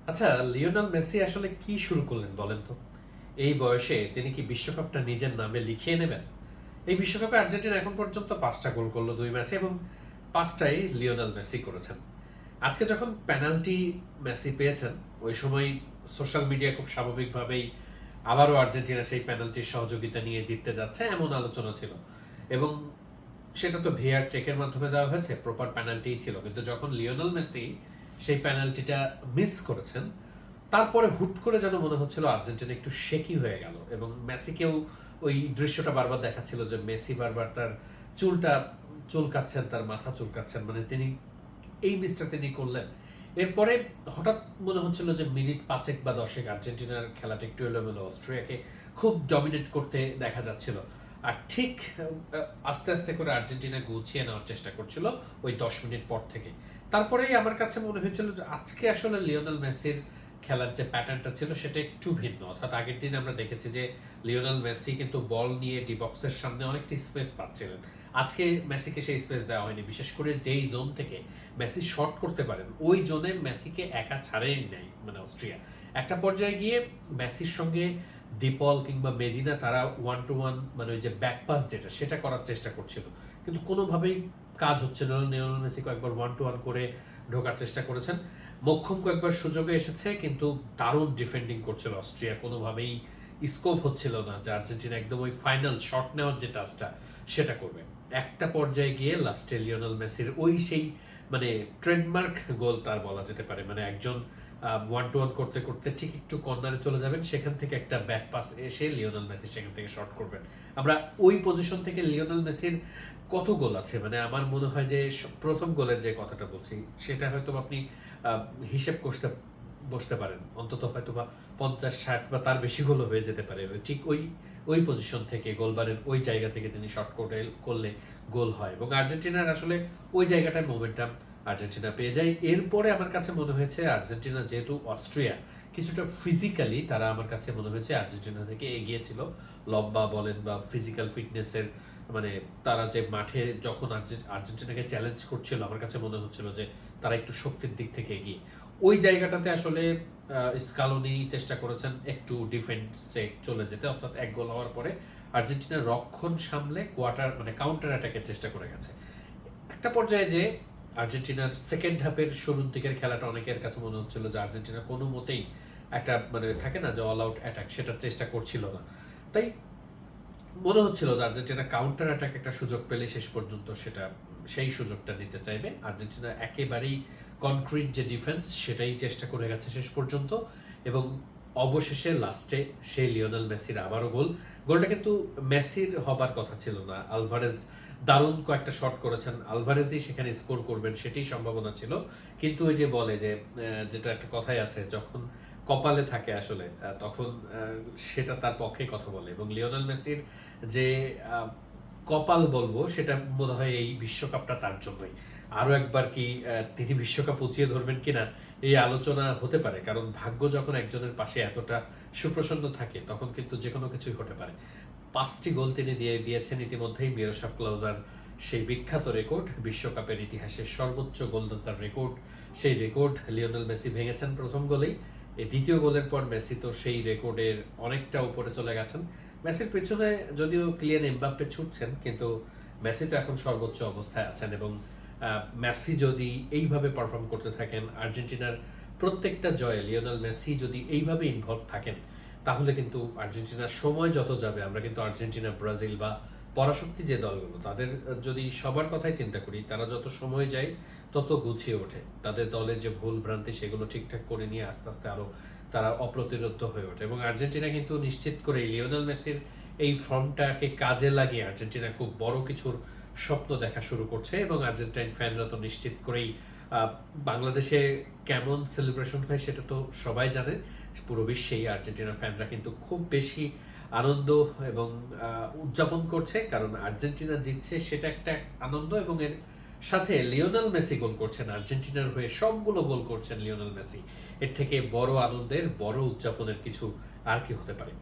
আচ্ছা, Lionel Messi আসলে কি শুরু করলেন বলেন তো? এই বয়সে তিনি কি বিশ্বকাপটা নিজের নামে লিখিয়ে নেবেন? এই বিশ্বকাপে আর্জেন্টিনা এখন পর্যন্ত ৫টা গোল করলো ২ ম্যাচে এবং ৫টাই লিওনেল মেসি করেছেন। আজকে যখন পেনাল্টি মেসি পেয়েছেন, ওই সময় সোশ্যাল মিডিয়া খুব স্বাভাবিকভাবেই আবারও আর্জেন্টিনা সেই পেনাল্টির সহযোগিতা নিয়ে জিততে যাচ্ছে এমন আলোচনা ছিল। এবং সেটা তো ভিআর চেকের মাধ্যমে দেওয়া হয়েছে, প্রপার পেনাল্টিই ছিল। কিন্তু যখন লিওনেল মেসি সেই পেনাল্টিটা মিস করেছেন, তারপরে হুট করে যেন মনে হচ্ছিল আর্জেন্টিনা একটু শেকি হয়ে গেল এবং মেসিকেও ওই দৃশ্যটা বারবার দেখাচ্ছিল যে মেসি বারবার তার চুলটা চুলকাচ্ছেন, তার মাথা চুলকাচ্ছেন, মানে তিনি এই মিসটা তিনি করলেন। এরপরে হঠাৎ মনে হচ্ছিল যে মিনিট ৫ বা ১০ আর্জেন্টিনার খেলাটা একটু এলোমেলো, অস্ট্রিয়াকে খুব ডমিনেট করতে দেখা যাচ্ছিল। আর ঠিক আস্তে আস্তে করে আর্জেন্টিনা গুছিয়ে নেওয়ার চেষ্টা করছিল ওই ১০ মিনিট পর থেকে। তারপরেই আমার কাছে মনে হয়েছিল যে আজকে আসলে লিওনেল মেসির খেলার যে প্যাটার্নটা ছিল সেটা একটু ভিন্ন। অর্থাৎ আগের দিন আমরা দেখেছি যে লিওনেল মেসি কিন্তু বল নিয়ে ডি বক্সের সামনে অনেকটা স্পেস পাচ্ছিলেন। আজকে মেসিকে সেই স্পেস দেওয়া হয়নি, বিশেষ করে যেই জোন থেকে মেসি শট করতে পারেন ওই জোনে মেসিকে একা ছাড়েনি নাই মানে অস্ট্রিয়া। একটা পর্যায়ে গিয়ে মেসির সঙ্গে ডিপল কিংবা মেদিনা তারা ওয়ান টু ওয়ান, মানে ওই যে ব্যাক পাস যেটা সেটা করার চেষ্টা করছিল, কিন্তু কোনোভাবেই কাজ হচ্ছিল না। লিওনেল মেসি কয়েকবার ওয়ান টু ওয়ান করে ঢোকার চেষ্টা করেছেন, মোক্ষম কয়েকবার সুযোগে এসেছে, কিন্তু দারুণ ডিফেন্ডিং করছিল অস্ট্রিয়া। কোনোভাবেই স্কোপ হচ্ছিল না যে আর্জেন্টিনা একদম ওই ফাইনাল শট নেওয়ার যে টাচটা সেটা করবে। একটা পর্যায়ে গিয়ে লাস্টে লিওনেল মেসির ওই সেই মানে ট্রেডমার্ক গোল তার বলা যেতে পারে, মানে একজন ওয়ান টু ওয়ান করতে করতে ঠিক একটু কর্নারে চলে যাবেন, সেখান থেকে একটা ব্যাক পাস এসে লিওনেল মেসি সেখান থেকে শট করবেন। আমরা ওই পজিশন থেকে লিওনেল মেসির কত গোল আছে, মানে আমার মনে হয় যে প্রথম গোলের যে কথাটা বলছি সেটা হয়তো আপনি আহ, হিসেব করতে বসতে পারেন, অন্তত হয়তো বা ৫০ ৬০ বা তার বেশি গোলও হয়ে যেতে পারে। ঠিক ওই ওই পজিশন থেকে গোলবারের ওই জায়গা থেকে তিনি শর্ট করলে গোল হয় এবং আর্জেন্টিনার আসলে ওই জায়গাটায় মোমেন্টাম আর্জেন্টিনা পেয়ে যায়। এরপরে আমার কাছে মনে হয়েছে আর্জেন্টিনা যেহেতু অস্ট্রিয়া কিছুটা ফিজিক্যালি, তারা আমার কাছে মনে হয়েছে আর্জেন্টিনা থেকে এগিয়ে ছিল। লম্বা বলেন বা ফিজিক্যাল ফিটনেসের, মানে তারা যে মাঠে যখন আর্জেন্টিনাকে চ্যালেঞ্জ করছিল, আমার কাছে মনে হচ্ছিল যে তারা একটু শক্তির দিক থেকে এগিয়ে। ওই জায়গাটাতে আসলে স্কালোনি চেষ্টা করেছেন একটু ডিফেন্সে চলে যেতে, অর্থাৎ এক গোল হওয়ার পরে আর্জেন্টিনার রক্ষণ সামলে মানে কাউন্টার অ্যাটাকের চেষ্টা করে গেছে। একটা পর্যায়ে যে আর্জেন্টিনার সেকেন্ড হাফের শুরুর দিকের খেলাটা অনেকের কাছে মনে হচ্ছিল যে আর্জেন্টিনা কোনো মতেই একটা মানে থাকে না যে অল আউট অ্যাটাক, সেটার চেষ্টা করছিল না। তাই মনে হচ্ছিল যে আর্জেন্টিনা কাউন্টার অ্যাটাক একটা সুযোগ পেলে শেষ পর্যন্ত সেটা সেই সুযোগটা নিতে চাইবে। আর্জেন্টিনা একেবারেই কনক্রিট যে ডিফেন্স সেটাই চেষ্টা করে গেছে শেষ পর্যন্ত এবং অবশেষে লাস্টে সেই লিওনেল মেসির আবারও গোলটা কিন্তু মেসির হবার কথা ছিল না। আলভারেজ দারুণ কয়েকটা শট করেছেন, আলভারেজই সেখানে স্কোর করবেন সেটাই সম্ভাবনা ছিল। কিন্তু ওই যে বলে যে যেটা একটা কথাই আছে, যখন কপালে থাকে আসলে তখন সেটা তার পক্ষে কথা বলে এবং লিওনেল মেসির যে কপাল বলবো সেটা বোধ হয় এই বিশ্বকাপটা তার জন্যই। আরো একবার কি তিনি বিশ্বকাপ উঁচিয়ে ধরবেন কিনা এই আলোচনা হতে পারে, কারণ ভাগ্য যখন একজনের পাশে এতটা সুপ্রসন্ন থাকে তখন কিন্তু যে কোনো কিছুই হতে পারে। ৫টি গোল তিনি দিয়েছেন ইতিমধ্যেই। মিরোস্লাভ ক্লাউজার সেই বিখ্যাত রেকর্ড, বিশ্বকাপের ইতিহাসের সর্বোচ্চ গোলদাতার রেকর্ড, সেই রেকর্ড লিওনেল মেসি ভেঙেছেন প্রথম গোলেই। এই দ্বিতীয় গোলের পর মেসি তো সেই রেকর্ডের অনেকটা উপরে চলে গেছেন। মেসির পেছনে যদিও ক্লিয়ান এমবাপ্পে ছুটছেন, কিন্তু মেসি তো এখন সর্বোচ্চ অবস্থায় আছেন এবং মেসি যদি এইভাবে পারফর্ম করতে থাকেন, আর্জেন্টিনার প্রত্যেকটা জয়ে লিওনেল মেসি যদি এইভাবে ইনভলভ থাকেন, তাহলে কিন্তু আর্জেন্টিনার সময় যত যাবে, আমরা কিন্তু আর্জেন্টিনা, ব্রাজিল বা পরাশক্তি যে দলগুলো তাদের যদি সবার কথাই চিন্তা করি, তারা যত সময় যায় তত গুছিয়ে ওঠে। তাদের দলের যে ভুল ভ্রান্তি সেগুলো ঠিকঠাক করে নিয়ে আস্তে আস্তে আরো তারা অপ্রতিরোধ্য হয়ে ওঠে এবং আর্জেন্টিনা কিন্তু নিশ্চিত করে লিওনেল মেসির এই ফর্মটাকে কাজে লাগিয়ে আর্জেন্টিনা খুব বড় কিছুর স্বপ্ন দেখা শুরু করছে এবং আর্জেন্টাইন ফ্যানরা তো নিশ্চিত করেই বাংলাদেশে কেমন সেলিব্রেশন হয় সেটা তো সবাই জানে। পুরো বিশ্বেই আর্জেন্টিনা ফ্যানরা কিন্তু খুব বেশি আনন্দ এবং উদযাপন করছে, কারণ আর্জেন্টিনা জিতছে সেটা একটা আনন্দ এবং এর সাথে লিওনেল মেসি গোল করছেন, আর্জেন্টিনার হয়ে সবগুলো গোল করছেন লিওনেল মেসি। এর থেকে বড় আনন্দের, বড় উদযাপনের কিছু আর কি হতে পারে?